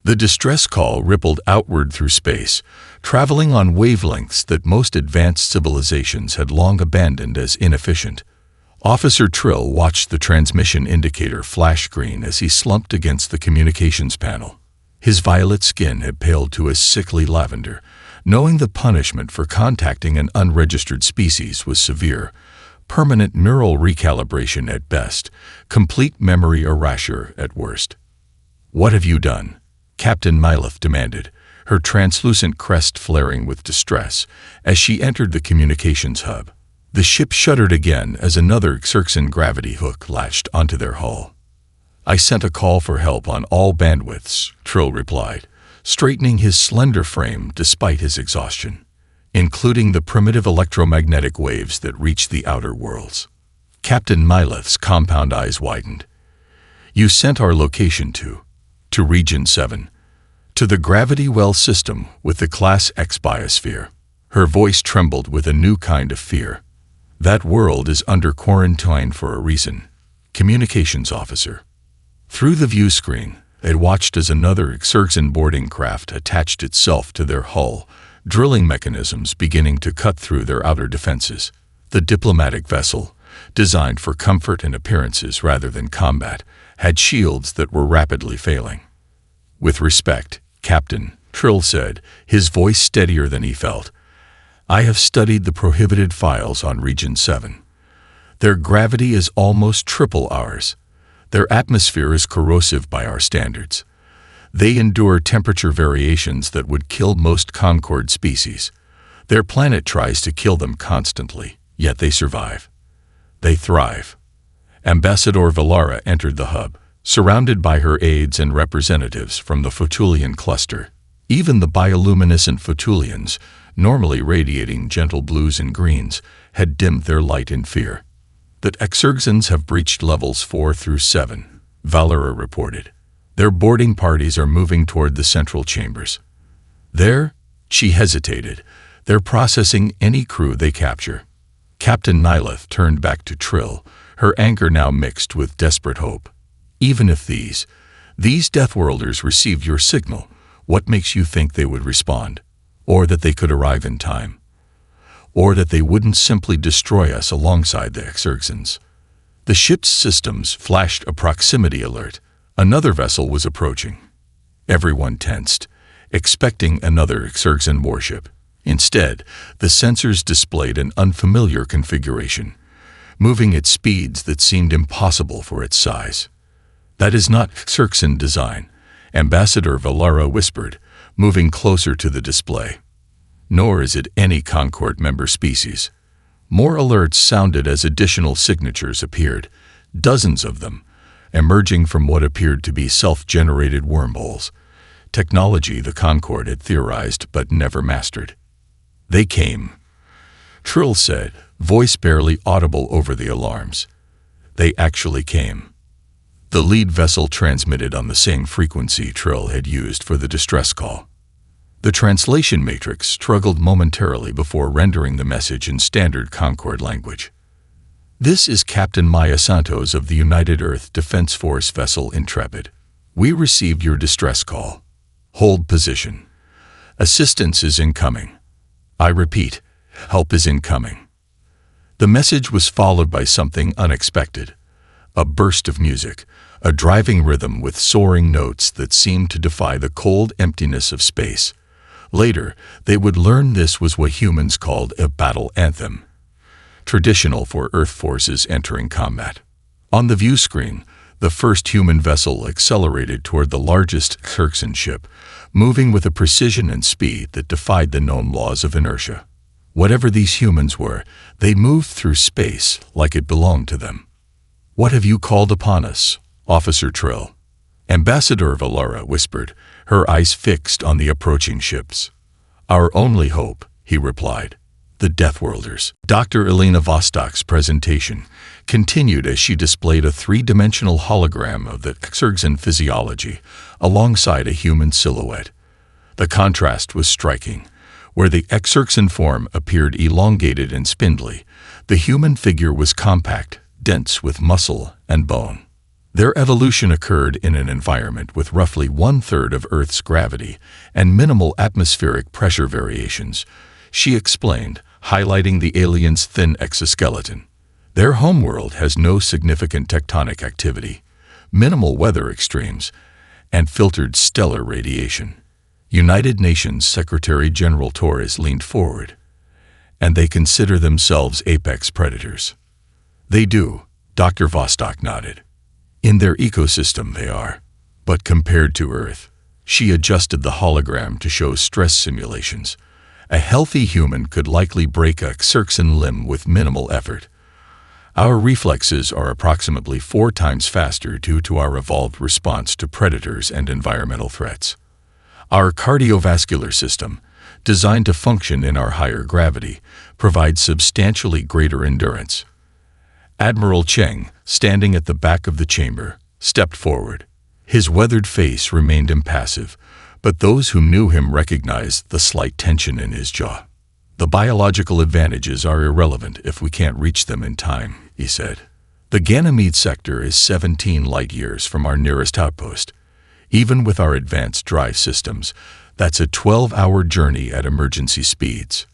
The distress call rippled outward through space, traveling on wavelengths that most advanced civilizations had long abandoned as inefficient. Officer Trill watched the transmission indicator flash green as he slumped against the communications panel. His violet skin had paled to a sickly lavender, knowing the punishment for contacting an unregistered species was severe. Permanent neural recalibration at best, complete memory erasure at worst. "What have you done?" Captain Myleth demanded, her translucent crest flaring with distress as she entered the communications hub. The ship shuddered again as another Xerxan gravity hook latched onto their hull. "I sent a call for help on all bandwidths," Trill replied, straightening his slender frame despite his exhaustion, including the primitive electromagnetic waves that reached the outer worlds. Captain Myleth's compound eyes widened. "You sent our location to Region 7, to the gravity well system with the Class X biosphere." Her voice trembled with a new kind of fear. "That world is under quarantine for a reason, communications officer." Through the view screen, they watched as another Xerxan boarding craft attached itself to their hull, drilling mechanisms beginning to cut through their outer defenses. The diplomatic vessel, designed for comfort and appearances rather than combat, had shields that were rapidly failing. "With respect, Captain," Trill said, his voice steadier than he felt, "I have studied the prohibited files on Region 7. Their gravity is almost triple ours. Their atmosphere is corrosive by our standards. They endure temperature variations that would kill most Concord species. Their planet tries to kill them constantly, yet they survive. They thrive." Ambassador Valara entered the hub, surrounded by her aides and representatives from the Fotulian cluster. Even the bioluminescent Fotulians, normally radiating gentle blues and greens, had dimmed their light in fear. "The Xerxans have breached levels 4 through 7, Valara reported. "Their boarding parties are moving toward the central chambers. There," she hesitated, "they're processing any crew they capture." Captain Myleth turned back to Trill, her anger now mixed with desperate hope. "Even if these Deathworlders received your signal, what makes you think they would respond? Or that they could arrive in time? Or that they wouldn't simply destroy us alongside the Xerxans?" The ship's systems flashed a proximity alert. Another vessel was approaching. Everyone tensed, expecting another Xerxan warship. Instead, the sensors displayed an unfamiliar configuration, moving at speeds that seemed impossible for its size. "That is not Xerxan design," Ambassador Valara whispered, moving closer to the display. "Nor is it any Concord member species." More alerts sounded as additional signatures appeared, dozens of them, emerging from what appeared to be self-generated wormholes, technology the Concord had theorized but never mastered. "They came," Trill said, voice barely audible over the alarms. "They actually came." The lead vessel transmitted on the same frequency Trill had used for the distress call. The translation matrix struggled momentarily before rendering the message in standard Concord language. "This is Captain Maya Santos of the United Earth Defense Force vessel Intrepid. We received your distress call. Hold position. Assistance is incoming. I repeat, help is incoming." The message was followed by something unexpected. A burst of music, a driving rhythm with soaring notes that seemed to defy the cold emptiness of space. Later, they would learn this was what humans called a battle anthem, traditional for Earth forces entering combat. On the view screen, the first human vessel accelerated toward the largest Xerxan ship, moving with a precision and speed that defied the known laws of inertia. Whatever these humans were, they moved through space like it belonged to them. "What have you called upon us, Officer Trill?" Ambassador Valara whispered, her eyes fixed on the approaching ships. "Our only hope," he replied. "The Deathworlders." Dr. Elena Vostok's presentation continued as she displayed a three-dimensional hologram of the Xerxan physiology alongside a human silhouette. The contrast was striking. Where the Xerxan form appeared elongated and spindly, the human figure was compact, dense with muscle and bone. Their evolution occurred in an environment with roughly one-third of Earth's gravity and minimal atmospheric pressure variations, she explained, highlighting the aliens' thin exoskeleton. Their homeworld has no significant tectonic activity, minimal weather extremes, and filtered stellar radiation. United Nations Secretary-General Torres leaned forward, and they consider themselves apex predators. They do, Dr. Vostok nodded. In their ecosystem they are, but compared to Earth, she adjusted the hologram to show stress simulations. A healthy human could likely break a Xerxan limb with minimal effort. Our reflexes are approximately 4 times faster due to our evolved response to predators and environmental threats. Our cardiovascular system, designed to function in our higher gravity, provides substantially greater endurance. Admiral Cheng, standing at the back of the chamber, stepped forward. His weathered face remained impassive, but those who knew him recognized the slight tension in his jaw. "The biological advantages are irrelevant if we can't reach them in time," he said. "The Ganymede sector is 17 light-years from our nearest outpost. Even with our advanced drive systems, that's a 12-hour journey at emergency speeds."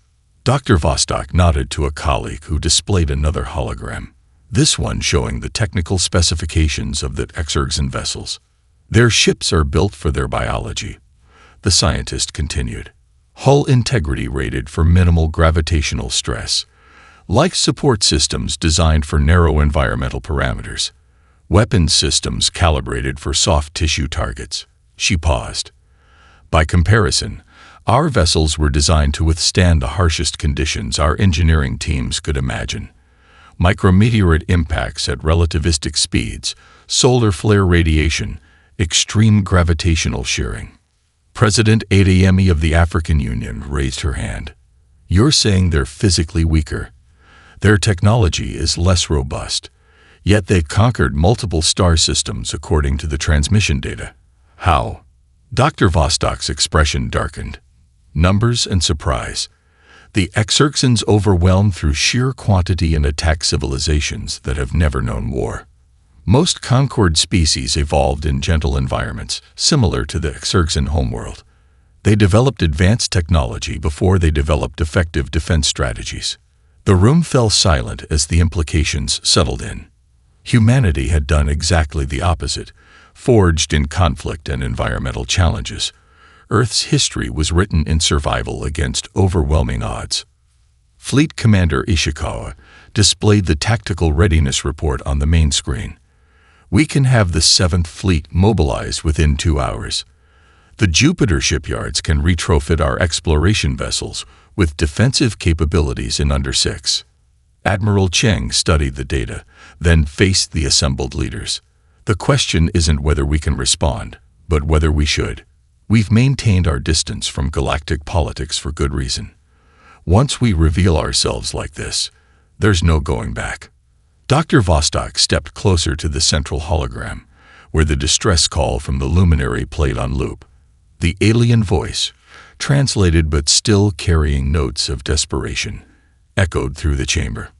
Dr. Vostok nodded to a colleague who displayed another hologram, this one showing the technical specifications of the Xerxan vessels. "Their ships are built for their biology," the scientist continued. "Hull integrity rated for minimal gravitational stress. Life support systems designed for narrow environmental parameters. Weapons systems calibrated for soft tissue targets." She paused. "By comparison, our vessels were designed to withstand the harshest conditions our engineering teams could imagine. Micrometeorite impacts at relativistic speeds, solar flare radiation, extreme gravitational shearing." President Adeyemi of the African Union raised her hand. "You're saying they're physically weaker. Their technology is less robust, yet they've conquered multiple star systems according to the transmission data. How?" Dr. Vostok's expression darkened. "Numbers and surprise. The Xerxans overwhelm through sheer quantity and attack civilizations that have never known war. Most Concord species evolved in gentle environments, similar to the Xerxan homeworld. They developed advanced technology before they developed effective defense strategies." The room fell silent as the implications settled in. Humanity had done exactly the opposite, forged in conflict and environmental challenges. Earth's history was written in survival against overwhelming odds. Fleet Commander Ishikawa displayed the tactical readiness report on the main screen. "We can have the 7th Fleet mobilized within 2 hours. The Jupiter shipyards can retrofit our exploration vessels with defensive capabilities in under 6. Admiral Cheng studied the data, then faced the assembled leaders. "The question isn't whether we can respond, but whether we should. We've maintained our distance from galactic politics for good reason. Once we reveal ourselves like this, there's no going back." Dr. Vostok stepped closer to the central hologram, where the distress call from the luminary played on loop. The alien voice, translated but still carrying notes of desperation, echoed through the chamber.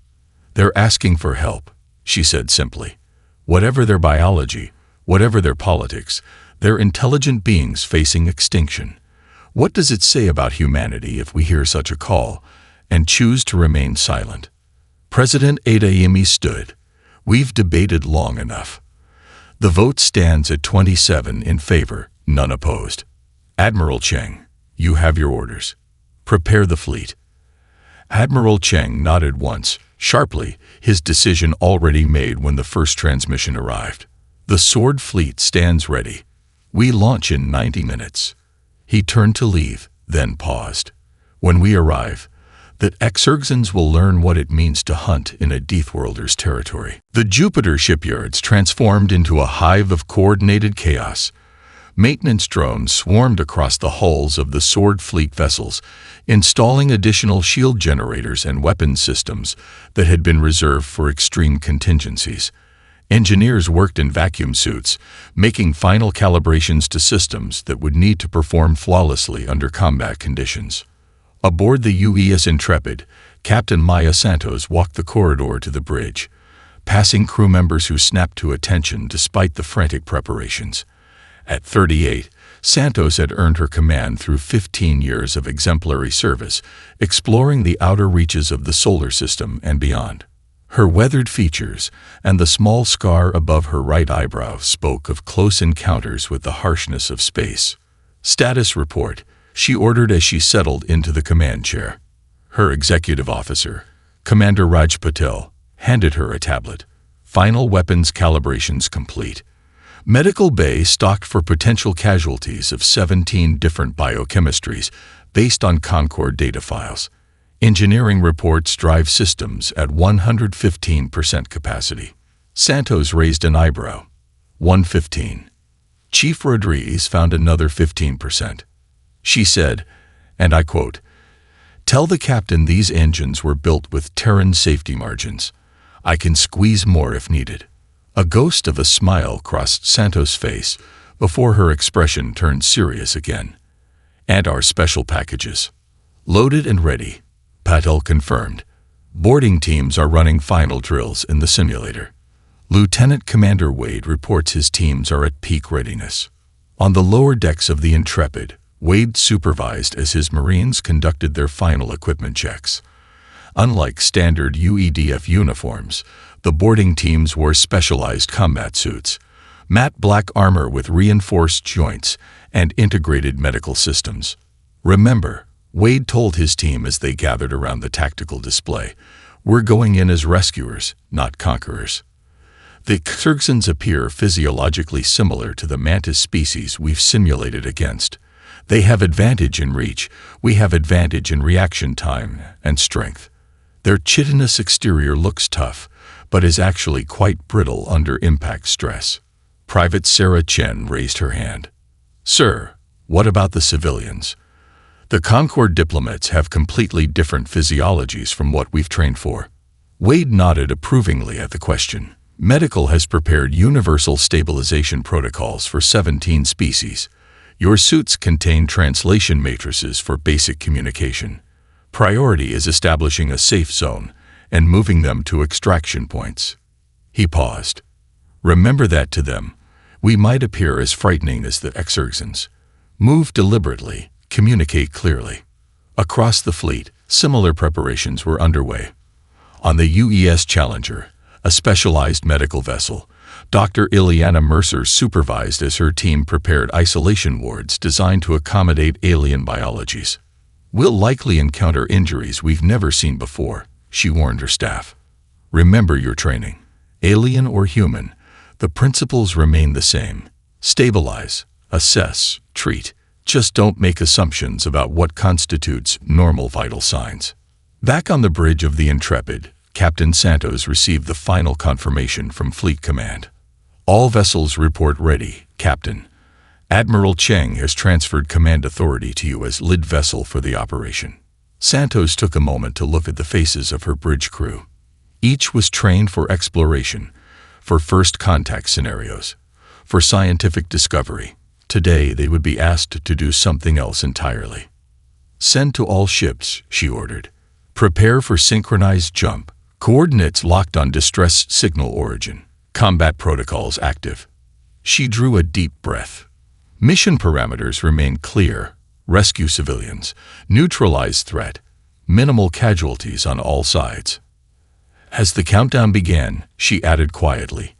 "They're asking for help," she said simply. "Whatever their biology, whatever their politics, they're intelligent beings facing extinction. What does it say about humanity if we hear such a call and choose to remain silent?" President Adeyemi stood. "We've debated long enough. The vote stands at 27 in favor, none opposed. Admiral Cheng, you have your orders. Prepare the fleet." Admiral Cheng nodded once, sharply, his decision already made when the first transmission arrived. "The Sword Fleet stands ready. We launch in 90 minutes. He turned to leave, then paused. "When we arrive, the Xerxans will learn what it means to hunt in a Deathworlder's territory." The Jupiter shipyards transformed into a hive of coordinated chaos. Maintenance drones swarmed across the hulls of the Sword Fleet vessels, installing additional shield generators and weapons systems that had been reserved for extreme contingencies. Engineers worked in vacuum suits, making final calibrations to systems that would need to perform flawlessly under combat conditions. Aboard the UES Intrepid, Captain Maya Santos walked the corridor to the bridge. passing crew members who snapped to attention despite the frantic preparations. At 38, Santos had earned her command through 15 years of exemplary service, exploring the outer reaches of the solar system and beyond. Her weathered features and the small scar above her right eyebrow spoke of close encounters with the harshness of space. "Status report," she ordered as she settled into the command chair. Her executive officer, Commander Raj Patel, handed her a tablet. "Final weapons calibrations complete. Medical bay stocked for potential casualties of 17 different biochemistries based on Concord data files. Engineering reports drive systems at 115% capacity." Santos raised an eyebrow. 115. Chief Rodriguez found another 15%. She said, and I quote, "Tell the captain these engines were built with Terran safety margins. I can squeeze more if needed." A ghost of a smile crossed Santos' face before her expression turned serious again. "And our special packages. Loaded and ready," Patel confirmed. "Boarding teams are running final drills in the simulator. Lieutenant Commander Wade reports his teams are at peak readiness." On the lower decks of the Intrepid, Wade supervised as his Marines conducted their final equipment checks. Unlike standard UEDF uniforms, the boarding teams wore specialized combat suits, matte black armor with reinforced joints, and integrated medical systems. "Remember," Wade told his team as they gathered around the tactical display, "we're going in as rescuers, not conquerors." The Xerxans appear physiologically similar to the mantis species we've simulated against. They have advantage in reach, we have advantage in reaction time and strength. Their chitinous exterior looks tough, but is actually quite brittle under impact stress. Private Sarah Chen raised her hand. "Sir, what about the civilians? The Concord diplomats have completely different physiologies from what we've trained for." Wade nodded approvingly at the question. "Medical has prepared universal stabilization protocols for 17 species. Your suits contain translation matrices for basic communication. Priority is establishing a safe zone and moving them to extraction points." He paused. "Remember that to them. We might appear as frightening as the Xerxans. Move deliberately, communicate clearly." Across the fleet, similar preparations were underway. On the UES Challenger, a specialized medical vessel, Dr. Ileana Mercer supervised as her team prepared isolation wards designed to accommodate alien biologies. "We'll likely encounter injuries we've never seen before," she warned her staff. "Remember your training. Alien or human, the principles remain the same. Stabilize, assess, treat. Just don't make assumptions about what constitutes normal vital signs." Back on the bridge of the Intrepid, Captain Santos received the final confirmation from Fleet Command. "All vessels report ready, Captain. Admiral Cheng has transferred command authority to you as lead vessel for the operation." Santos took a moment to look at the faces of her bridge crew. Each was trained for exploration, for first contact scenarios, for scientific discovery. Today they would be asked to do something else entirely. "Send to all ships," she ordered. "Prepare for synchronized jump. Coordinates locked on distress signal origin. Combat protocols active." She drew a deep breath. Mission parameters remain clear. Rescue civilians. Neutralize threat. Minimal casualties on all sides. As the countdown began, she added quietly,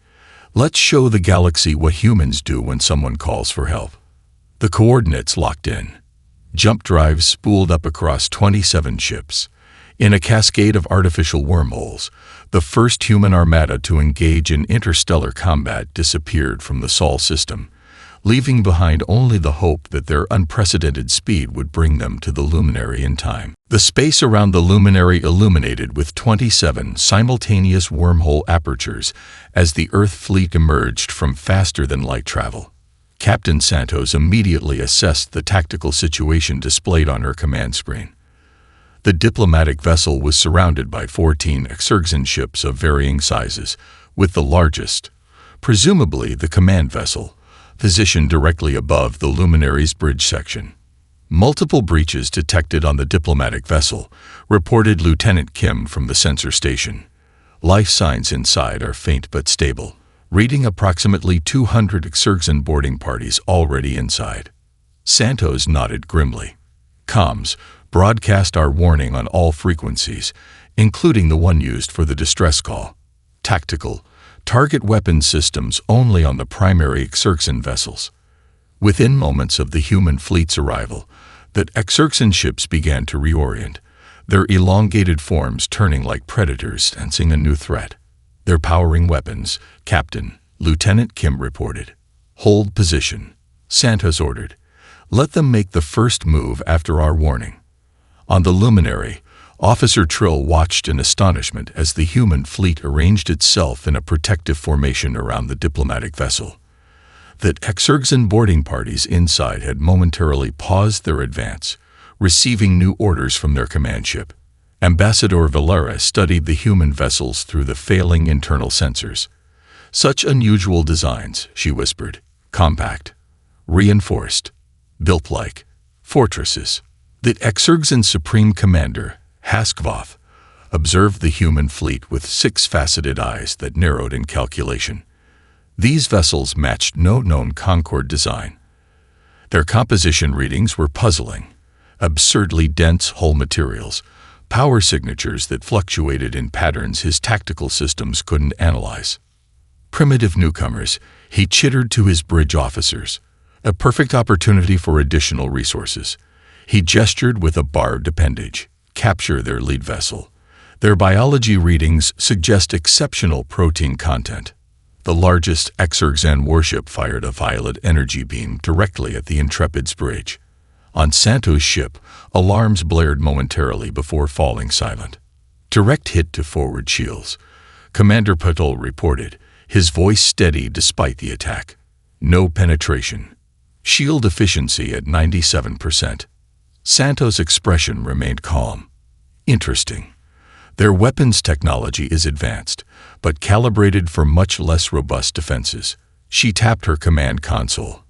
"Let's show the galaxy what humans do when someone calls for help." The coordinates locked in. Jump drives spooled up across 27 ships. In a cascade of artificial wormholes, the first human armada to engage in interstellar combat disappeared from the Sol system, leaving behind only the hope that their unprecedented speed would bring them to the luminary in time. The space around the luminary illuminated with 27 simultaneous wormhole apertures as the Earth fleet emerged from faster-than-light travel. Captain Santos immediately assessed the tactical situation displayed on her command screen. The diplomatic vessel was surrounded by 14 Xerxan ships of varying sizes, with the largest, presumably the command vessel, positioned directly above the luminary's bridge section. Multiple breaches detected on the diplomatic vessel, reported Lieutenant Kim from the sensor station. Life signs inside are faint but stable, reading approximately 200 Exurgsan boarding parties already inside. Santos nodded grimly. Comms, broadcast our warning on all frequencies, including the one used for the distress call. Tactical, target weapon systems only on the primary Exurgsan vessels. Within moments of the human fleet's arrival, the Exurgsan ships began to reorient, their elongated forms turning like predators sensing a new threat. They're powering weapons, Captain, Lieutenant Kim reported. Hold position, Santos ordered. Let them make the first move after our warning. On the luminary, Officer Trill watched in astonishment as the human fleet arranged itself in a protective formation around the diplomatic vessel. The Exurgsan boarding parties inside had momentarily paused their advance, receiving new orders from their command ship. Ambassador Valera studied the human vessels through the failing internal sensors. Such unusual designs, she whispered. Compact, reinforced, built like fortresses. The Exurgsan Supreme Commander, Haskvoth, observed the human fleet with six-faceted eyes that narrowed in calculation. These vessels matched no known Concord design. Their composition readings were puzzling. Absurdly dense hull materials, power signatures that fluctuated in patterns his tactical systems couldn't analyze. Primitive newcomers, he chittered to his bridge officers. A perfect opportunity for additional resources. He gestured with a barbed appendage. Capture their lead vessel. Their biology readings suggest exceptional protein content. The largest Exurgsan warship fired a violet energy beam directly at the Intrepid's bridge. On Santos' ship, alarms blared momentarily before falling silent. Direct hit to forward shields, Commander Patol reported, his voice steady despite the attack. No penetration. Shield efficiency at 97%. Santos' expression remained calm. Interesting. Their weapons technology is advanced, but calibrated for much less robust defenses. She tapped her command console.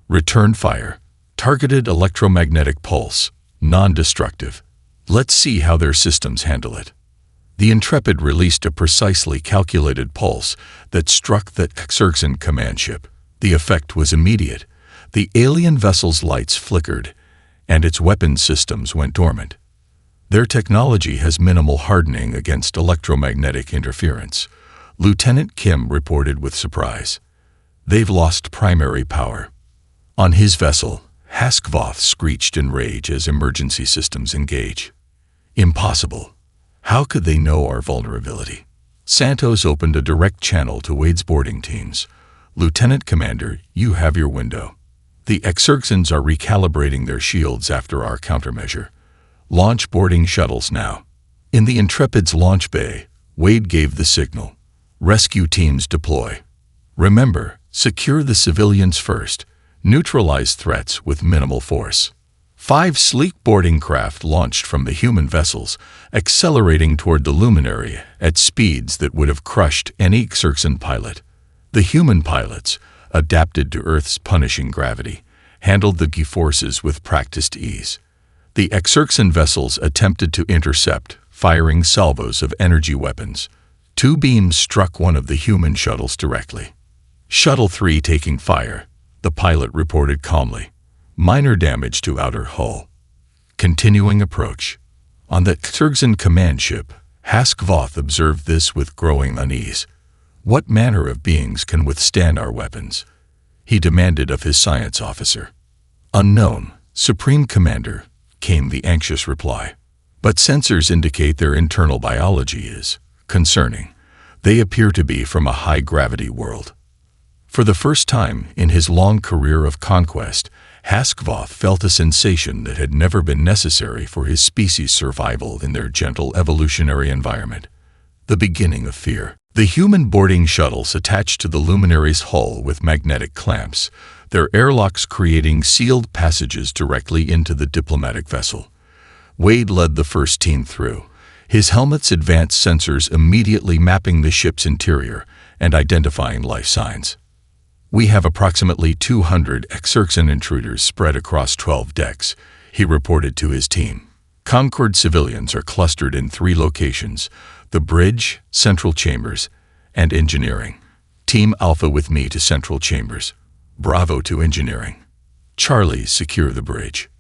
Return fire. Targeted electromagnetic pulse. Non-destructive. Let's see how their systems handle it. The Intrepid released a precisely calculated pulse that struck the Exurgsan command ship. The effect was immediate. The alien vessel's lights flickered, and its weapon systems went dormant. Their technology has minimal hardening against electromagnetic interference, Lieutenant Kim reported with surprise. They've lost primary power. On his vessel, Haskvoth screeched in rage as emergency systems engage. Impossible. How could they know our vulnerability? Santos opened a direct channel to Wade's boarding teams. Lieutenant Commander, you have your window. The Exurgsans are recalibrating their shields after our countermeasure. Launch boarding shuttles now. In the Intrepid's launch bay, Wade gave the signal. Rescue teams deploy. Remember, secure the civilians first. Neutralize threats with minimal force. 5 sleek boarding craft launched from the human vessels, accelerating toward the luminary at speeds that would have crushed any Exurgsan pilot. The human pilots, adapted to Earth's punishing gravity, handled the G-forces with practiced ease. The Exurgsan vessels attempted to intercept, firing salvos of energy weapons. 2 beams struck one of the human shuttles directly. Shuttle 3 taking fire, the pilot reported calmly. Minor damage to outer hull. Continuing approach. On the Exurgsan command ship, Haskvoth observed this with growing unease. What manner of beings can withstand our weapons? He demanded of his science officer. Unknown, Supreme Commander, came the anxious reply. But sensors indicate their internal biology is concerning. They appear to be from a high-gravity world. For the first time in his long career of conquest, Haskvoth felt a sensation that had never been necessary for his species' survival in their gentle evolutionary environment. The beginning of fear. The human boarding shuttles attached to the luminary's hull with magnetic clamps, their airlocks creating sealed passages directly into the diplomatic vessel. Wade led the first team through, his helmet's advanced sensors immediately mapping the ship's interior and identifying life signs. We have approximately 200 Exurgsan intruders spread across 12 decks, he reported to his team. Concord civilians are clustered in 3 locations, The bridge, central chambers, and engineering. Team Alpha with me to central chambers. Bravo to engineering. Charlie, secure the bridge.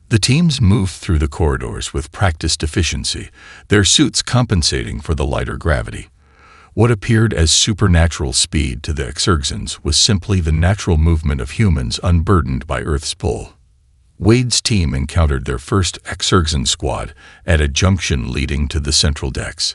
The teams moved through the corridors with practiced efficiency, their suits compensating for the lighter gravity. What appeared as supernatural speed to the Exerxans was simply the natural movement of humans unburdened by Earth's pull. Wade's team encountered their first Exerxan squad at a junction leading to the central decks.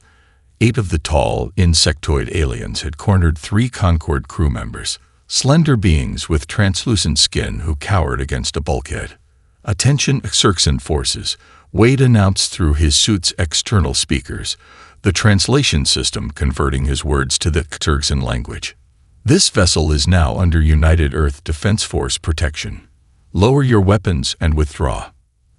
8 of the tall, insectoid aliens had cornered 3 Concorde crew members, slender beings with translucent skin who cowered against a bulkhead. "Attention Exerxan forces," Wade announced through his suit's external speakers, the translation system converting his words to the Exerxan language. "This vessel is now under United Earth Defense Force protection. Lower your weapons and withdraw."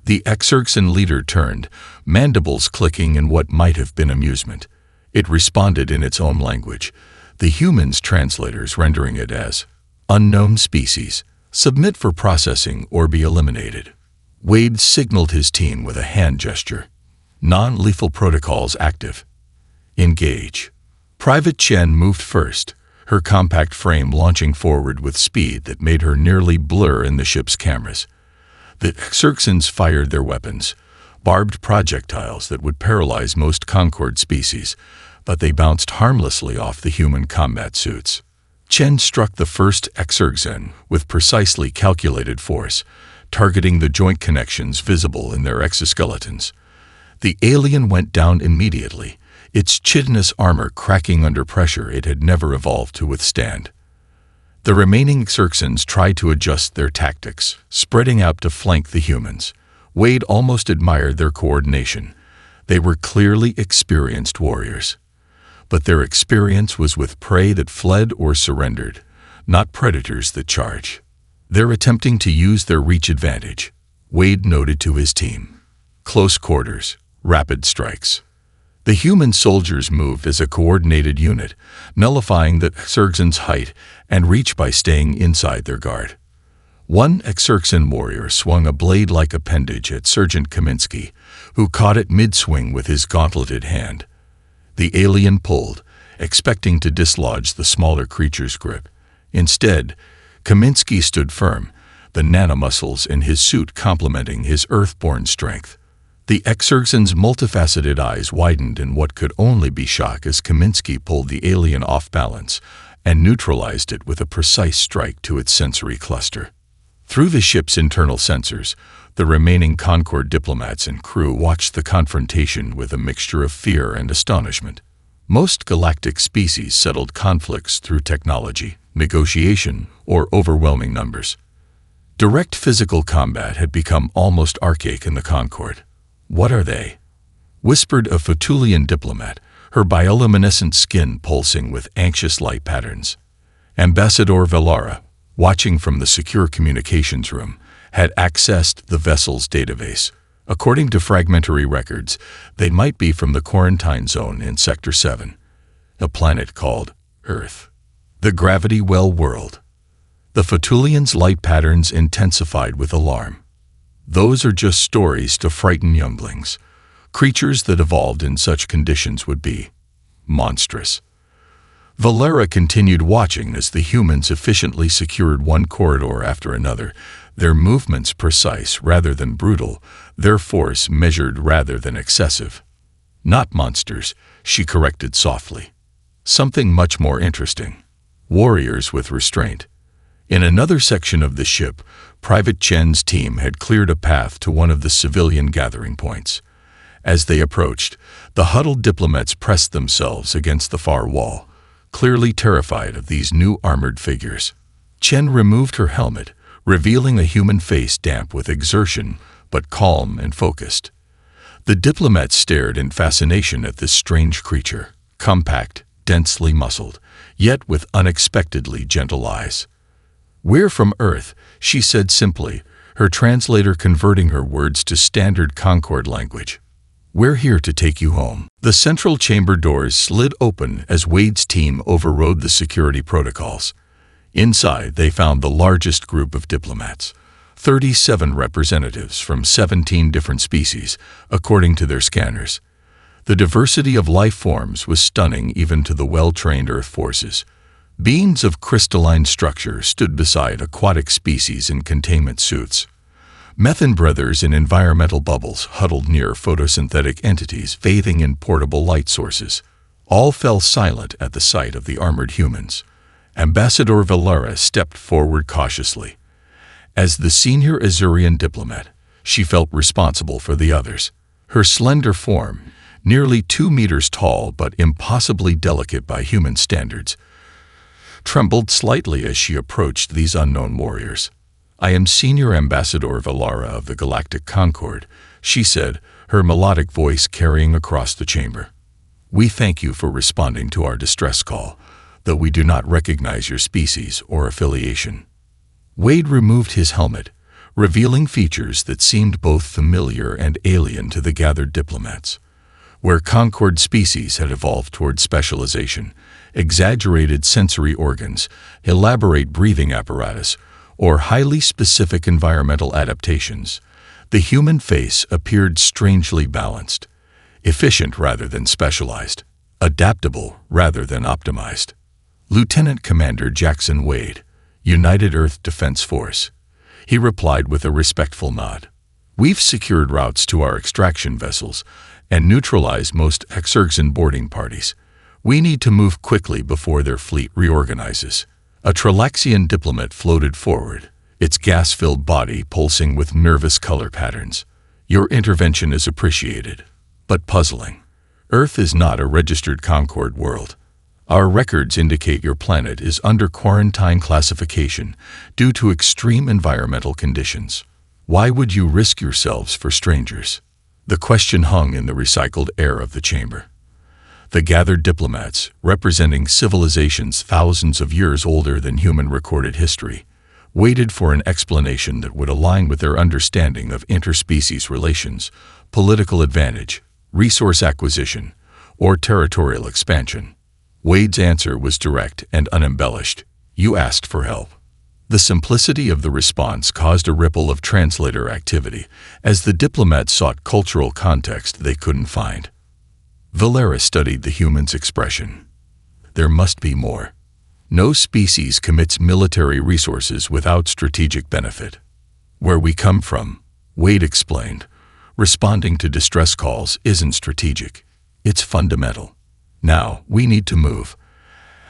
The Exerxan leader turned, mandibles clicking in what might have been amusement. It responded in its own language, the humans' translators rendering it as, "Unknown species, submit for processing or be eliminated." Wade signaled his team with a hand gesture. "Non-lethal protocols active. Engage." Private Chen moved first, her compact frame launching forward with speed that made her nearly blur in the ship's cameras. The Exerxans fired their weapons, barbed projectiles that would paralyze most Concorde species, but they bounced harmlessly off the human combat suits. Chen struck the first Exerxan with precisely calculated force, targeting the joint connections visible in their exoskeletons. The alien went down immediately, its chitinous armor cracking under pressure it had never evolved to withstand. The remaining Exerxans tried to adjust their tactics, spreading out to flank the humans. Wade almost admired their coordination. They were clearly experienced warriors. But their experience was with prey that fled or surrendered, not predators that charge. "They're attempting to use their reach advantage," Wade noted to his team. "Close quarters, rapid strikes." The human soldiers moved as a coordinated unit, nullifying the Exerxan's height and reach by staying inside their guard. One Exerxan warrior swung a blade-like appendage at Sergeant Kaminsky, who caught it mid-swing with his gauntleted hand. The alien pulled, expecting to dislodge the smaller creature's grip. Instead, Kaminsky stood firm, the nanomuscles in his suit complementing his earthborn strength. The Exerxan's multifaceted eyes widened in what could only be shock as Kaminsky pulled the alien off balance and neutralized it with a precise strike to its sensory cluster. Through the ship's internal sensors, the remaining Concorde diplomats and crew watched the confrontation with a mixture of fear and astonishment. Most galactic species settled conflicts through technology, negotiation, or overwhelming numbers. Direct physical combat had become almost archaic in the Concorde. "What are they?" whispered a Futulian diplomat, her bioluminescent skin pulsing with anxious light patterns. Ambassador Velara, watching from the secure communications room, had accessed the vessel's database. According to fragmentary records, they might be from the quarantine zone in Sector 7, a planet called Earth, the gravity well world. The Futulians' light patterns intensified with alarm. "Those are just stories to frighten younglings. Creatures that evolved in such conditions would be monstrous." Valera continued watching as the humans efficiently secured one corridor after another, their movements precise rather than brutal, their force measured rather than excessive. "Not monsters," she corrected softly. "Something much more interesting. Warriors with restraint." In another section of the ship, Private Chen's team had cleared a path to one of the civilian gathering points. As they approached, the huddled diplomats pressed themselves against the far wall, clearly terrified of these new armored figures. Chen removed her helmet, revealing a human face damp with exertion, but calm and focused. The diplomats stared in fascination at this strange creature, compact, densely muscled, yet with unexpectedly gentle eyes. "We're from Earth," she said simply, her translator converting her words to standard Concorde language. "We're here to take you home." The central chamber doors slid open as Wade's team overrode the security protocols. Inside, they found the largest group of diplomats, 37 representatives from 17 different species, according to their scanners. The diversity of life forms was stunning even to the well-trained Earth forces. Beings of crystalline structure stood beside aquatic species in containment suits. Methane breathers in environmental bubbles huddled near photosynthetic entities bathing in portable light sources. All fell silent at the sight of the armored humans. Ambassador Valara stepped forward cautiously. As the senior Azurian diplomat, she felt responsible for the others. Her slender form, nearly 2 meters tall but impossibly delicate by human standards, trembled slightly as she approached these unknown warriors. "I am Senior Ambassador Valara of the Galactic Concord," she said, her melodic voice carrying across the chamber. "We thank you for responding to our distress call, though we do not recognize your species or affiliation." Wade removed his helmet, revealing features that seemed both familiar and alien to the gathered diplomats. Where Concord species had evolved toward specialization, exaggerated sensory organs, elaborate breathing apparatus, or highly specific environmental adaptations, the human face appeared strangely balanced, efficient rather than specialized, adaptable rather than optimized. Lieutenant Commander Jackson Wade, United Earth Defense Force. He replied with a respectful nod. "We've secured routes to our extraction vessels and neutralized most Exurgsan boarding parties. We need to move quickly before their fleet reorganizes." A Tralaxian diplomat floated forward, its gas-filled body pulsing with nervous color patterns. "Your intervention is appreciated, but puzzling. Earth is not a registered Concord world. Our records indicate your planet is under quarantine classification due to extreme environmental conditions. Why would you risk yourselves for strangers?" The question hung in the recycled air of the chamber. The gathered diplomats, representing civilizations thousands of years older than human recorded history, waited for an explanation that would align with their understanding of interspecies relations, political advantage, resource acquisition, or territorial expansion. Wade's answer was direct and unembellished. "You asked for help." The simplicity of the response caused a ripple of translator activity as the diplomats sought cultural context they couldn't find. Valara studied the human's expression. "There must be more. No species commits military resources without strategic benefit. Where we come from," Wade explained, "responding to distress calls isn't strategic. It's fundamental. Now, we need to move.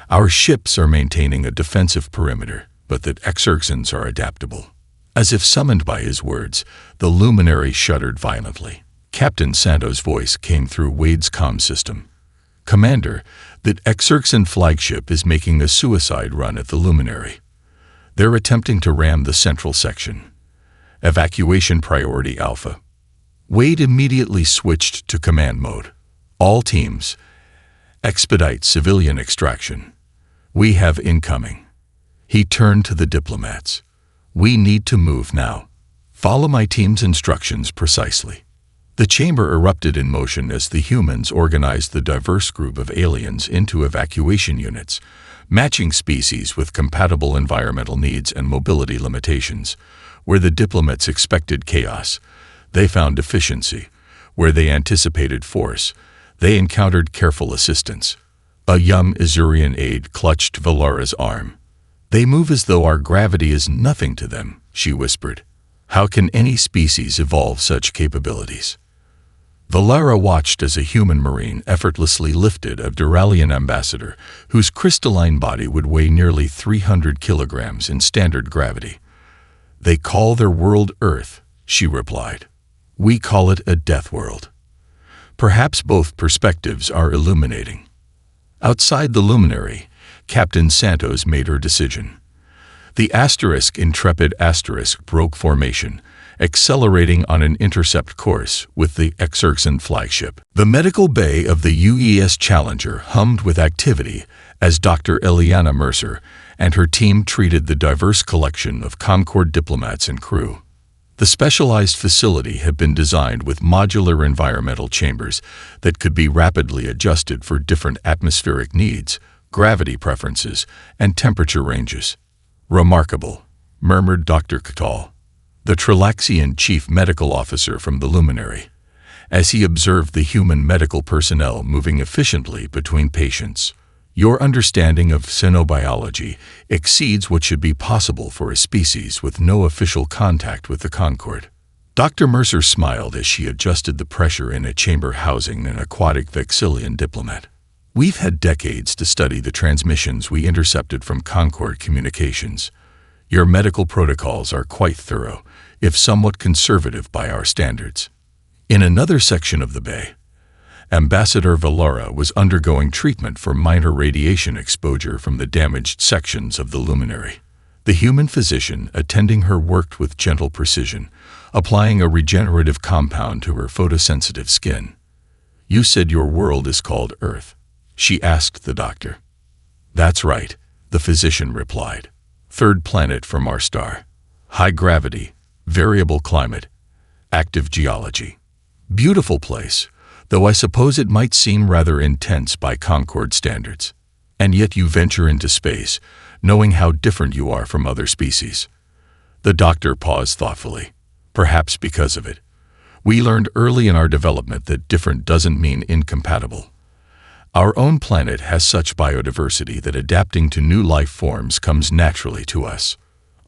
Our ships are maintaining a defensive perimeter, but that Exurgsans are adaptable." As if summoned by his words, the luminary shuddered violently. Captain Santo's voice came through Wade's comm system. "Commander, that Exurgsan flagship is making a suicide run at the luminary. They're attempting to ram the central section. Evacuation priority Alpha." Wade immediately switched to command mode. "All teams, expedite civilian extraction. We have incoming." He turned to the diplomats. "We need to move now. Follow my team's instructions precisely." The chamber erupted in motion as the humans organized the diverse group of aliens into evacuation units, matching species with compatible environmental needs and mobility limitations. Where the diplomats expected chaos, they found efficiency. Where they anticipated force, they encountered careful assistance. A young Azurian aide clutched Valara's arm. "They move as though our gravity is nothing to them," she whispered. "How can any species evolve such capabilities?" Valara watched as a human marine effortlessly lifted a Duralian ambassador whose crystalline body would weigh nearly 300 kilograms in standard gravity. "They call their world Earth," she replied. "We call it a death world." Perhaps both perspectives are illuminating. Outside the luminary, Captain Santos made her decision. The Intrepid broke formation, accelerating on an intercept course with the Exurgsan flagship. The medical bay of the UES Challenger hummed with activity as Dr. Eliana Mercer and her team treated the diverse collection of Concord diplomats and crew. The specialized facility had been designed with modular environmental chambers that could be rapidly adjusted for different atmospheric needs, gravity preferences, and temperature ranges. "Remarkable," murmured Dr. Catal, the Tralaxian chief medical officer from the luminary. as he observed the human medical personnel moving efficiently between patients. Your understanding of xenobiology exceeds what should be possible for a species with no official contact with the Concord. Dr. Mercer smiled as she adjusted the pressure in a chamber housing an aquatic Vexillian diplomat. We've had decades to study the transmissions we intercepted from Concord communications. Your medical protocols are quite thorough, if somewhat conservative by our standards. In another section of the bay, Ambassador Valora was undergoing treatment for minor radiation exposure from the damaged sections of the luminary. The human physician attending her worked with gentle precision, applying a regenerative compound to her photosensitive skin. "You said your world is called Earth?" she asked the doctor. "That's right," the physician replied. "Third planet from our star. High gravity, variable climate, active geology. Beautiful place, though I suppose it might seem rather intense by Concord standards. And yet you venture into space, knowing how different you are from other species." The doctor paused thoughtfully. "Perhaps because of it. We learned early in our development that different doesn't mean incompatible. Our own planet has such biodiversity that adapting to new life forms comes naturally to us."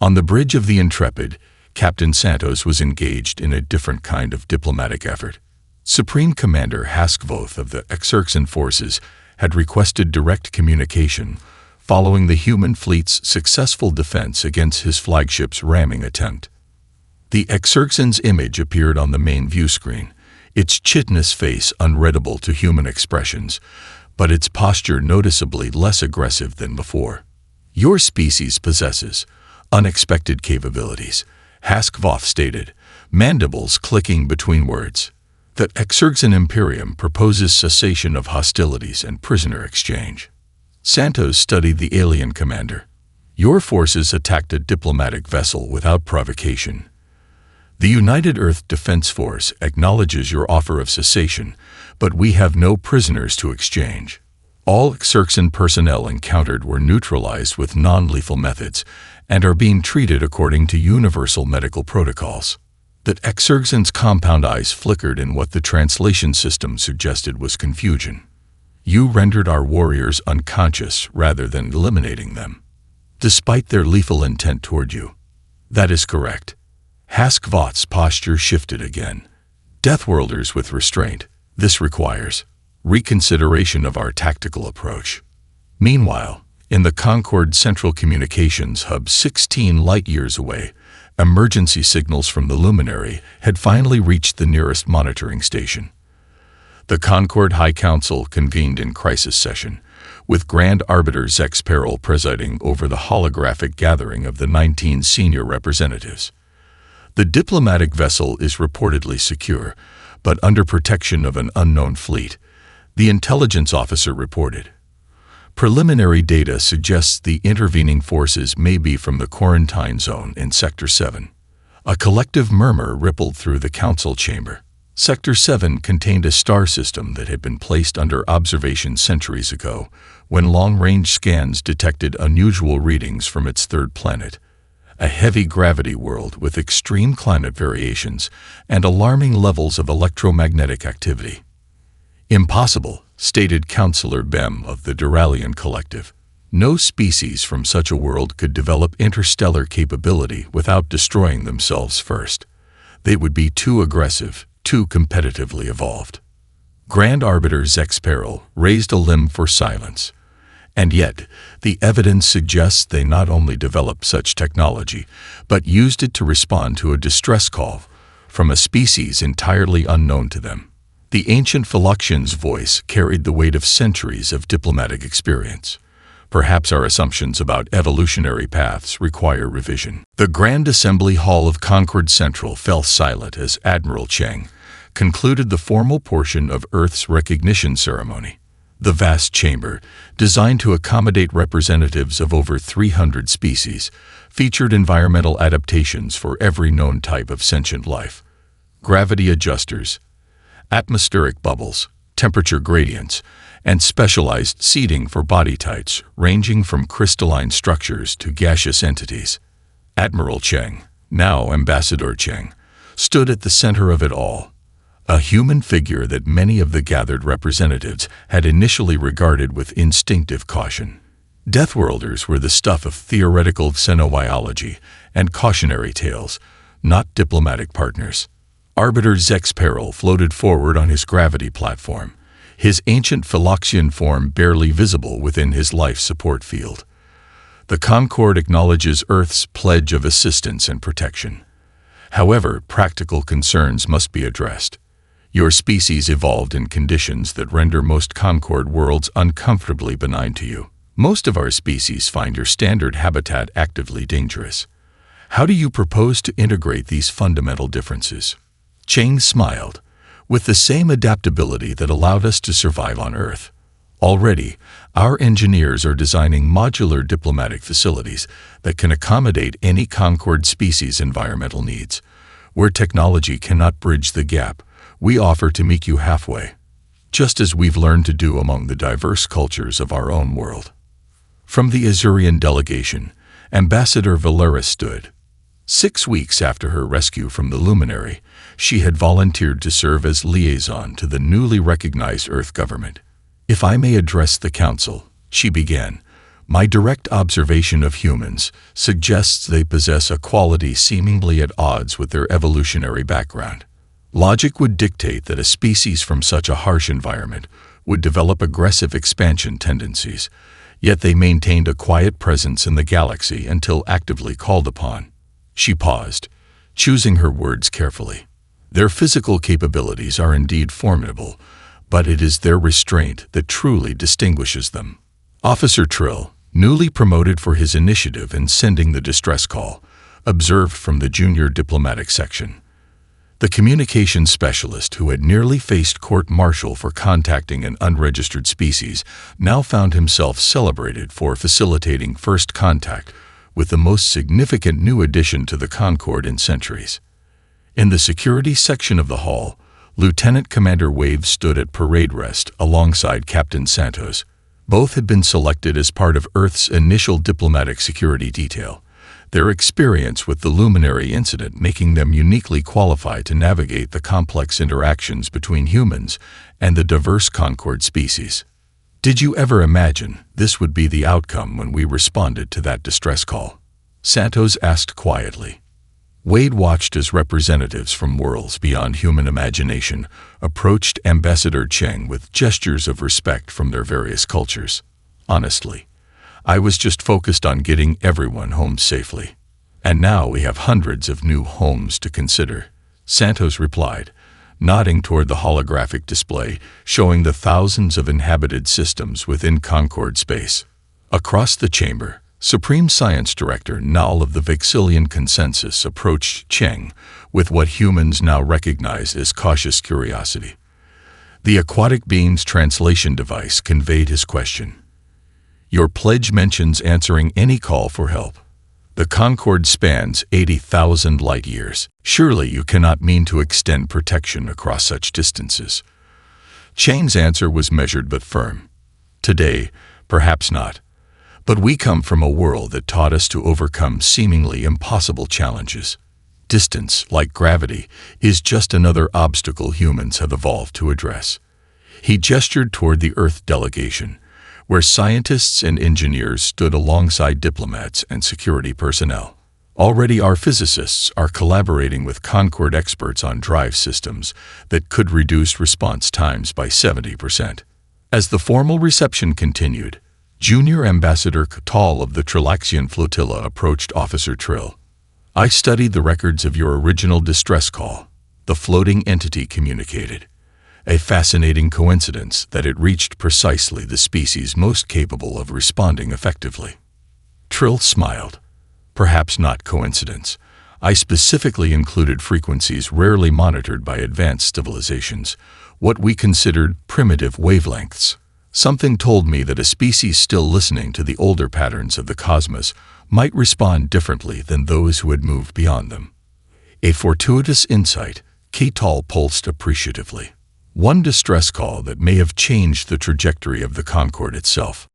On the bridge of the Intrepid, Captain Santos was engaged in a different kind of diplomatic effort. Supreme Commander Haskvoth of the Exerxan forces had requested direct communication following the human fleet's successful defense against his flagship's ramming attempt. The Exerxan's image appeared on the main view screen, its chitinous face unreadable to human expressions, but its posture noticeably less aggressive than before. "Your species possesses unexpected capabilities," Haskvoth stated, mandibles clicking between words. "The Exerxan Imperium proposes cessation of hostilities and prisoner exchange." Santos studied the alien commander. "Your forces attacked a diplomatic vessel without provocation. The United Earth Defense Force acknowledges your offer of cessation, but we have no prisoners to exchange. All Exerxan personnel encountered were neutralized with non-lethal methods and are being treated according to universal medical protocols." The Exerxan's compound eyes flickered in what the translation system suggested was confusion. "You rendered our warriors unconscious rather than eliminating them, despite their lethal intent toward you." "That is correct." Haskvoth's posture shifted again. "Deathworlders with restraint. This requires reconsideration of our tactical approach." Meanwhile, in the Concord Central Communications Hub 16 light-years away, emergency signals from the luminary had finally reached the nearest monitoring station. The Concord High Council convened in crisis session, with Grand Arbiter Zex Peril presiding over the holographic gathering of the 19 senior representatives. "The diplomatic vessel is reportedly secure, but under protection of an unknown fleet," the intelligence officer reported. "Preliminary data suggests the intervening forces may be from the quarantine zone in Sector 7. A collective murmur rippled through the council chamber. Sector 7 contained a star system that had been placed under observation centuries ago, when long-range scans detected unusual readings from its third planet, a heavy gravity world with extreme climate variations and alarming levels of electromagnetic activity. "Impossible," stated Councillor Bem of the Duralian Collective. "No species from such a world could develop interstellar capability without destroying themselves first. They would be too aggressive, too competitively evolved." Grand Arbiter Zex Peril raised a limb for silence. "And yet, the evidence suggests they not only developed such technology, but used it to respond to a distress call from a species entirely unknown to them." The ancient Philoxian's voice carried the weight of centuries of diplomatic experience. "Perhaps our assumptions about evolutionary paths require revision." The Grand Assembly Hall of Concord Central fell silent as Admiral Cheng concluded the formal portion of Earth's recognition ceremony. The vast chamber, designed to accommodate representatives of over 300 species, featured environmental adaptations for every known type of sentient life. Gravity adjusters, atmospheric bubbles, temperature gradients, and specialized seating for body types ranging from crystalline structures to gaseous entities. Admiral Cheng, now Ambassador Cheng, stood at the center of it all, a human figure that many of the gathered representatives had initially regarded with instinctive caution. Deathworlders were the stuff of theoretical xenobiology and cautionary tales, not diplomatic partners. Arbiter Zex Peril floated forward on his gravity platform, his ancient Philoxian form barely visible within his life support field. The Concord acknowledges Earth's pledge of assistance and protection. However, practical concerns must be addressed. Your species evolved in conditions that render most Concord worlds uncomfortably benign to you. Most of our species find your standard habitat actively dangerous. How do you propose to integrate these fundamental differences? Chang smiled, with the same adaptability that allowed us to survive on Earth. Already, our engineers are designing modular diplomatic facilities that can accommodate any Concord species' environmental needs. Where technology cannot bridge the gap, we offer to meet you halfway, just as we've learned to do among the diverse cultures of our own world. From the Azurian delegation, Ambassador Valera stood. 6 weeks after her rescue from the Luminary, she had volunteered to serve as liaison to the newly recognized Earth government. "If I may address the Council," she began, "my direct observation of humans suggests they possess a quality seemingly at odds with their evolutionary background. Logic would dictate that a species from such a harsh environment would develop aggressive expansion tendencies, yet they maintained a quiet presence in the galaxy until actively called upon." She paused, choosing her words carefully. Their physical capabilities are indeed formidable, but it is their restraint that truly distinguishes them. Officer Trill, newly promoted for his initiative in sending the distress call, observed from the junior diplomatic section. The communications specialist who had nearly faced court-martial for contacting an unregistered species now found himself celebrated for facilitating first contact with the most significant new addition to the Concord in centuries. In the security section of the hall, Lieutenant Commander Wave stood at parade rest alongside Captain Santos. Both had been selected as part of Earth's initial diplomatic security detail, their experience with the Luminary incident making them uniquely qualified to navigate the complex interactions between humans and the diverse Concord species. "Did you ever imagine this would be the outcome when we responded to that distress call?" Santos asked quietly. Wade watched as representatives from worlds beyond human imagination approached Ambassador Cheng with gestures of respect from their various cultures. "Honestly, I was just focused on getting everyone home safely. And now we have hundreds of new homes to consider," Santos replied, nodding toward the holographic display showing the thousands of inhabited systems within Concord space. Across the chamber, Supreme Science Director Null of the Vexillian Consensus approached Cheng with what humans now recognize as cautious curiosity. The aquatic being's translation device conveyed his question. "Your pledge mentions answering any call for help. The Concord spans 80,000 light-years. Surely you cannot mean to extend protection across such distances." Cheng's answer was measured but firm. "Today, perhaps not. But we come from a world that taught us to overcome seemingly impossible challenges. Distance, like gravity, is just another obstacle humans have evolved to address." He gestured toward the Earth delegation, where scientists and engineers stood alongside diplomats and security personnel. Already our physicists are collaborating with Concord experts on drive systems that could reduce response times by 70%. As the formal reception continued, Junior Ambassador Catal of the Trilaxian Flotilla approached Officer Trill. "I studied the records of your original distress call," the floating entity communicated. "A fascinating coincidence that it reached precisely the species most capable of responding effectively." Trill smiled. "Perhaps not coincidence. I specifically included frequencies rarely monitored by advanced civilizations, what we considered primitive wavelengths. Something told me that a species still listening to the older patterns of the cosmos might respond differently than those who had moved beyond them." A fortuitous insight, Catal pulsed appreciatively. One distress call that may have changed the trajectory of the Concord itself.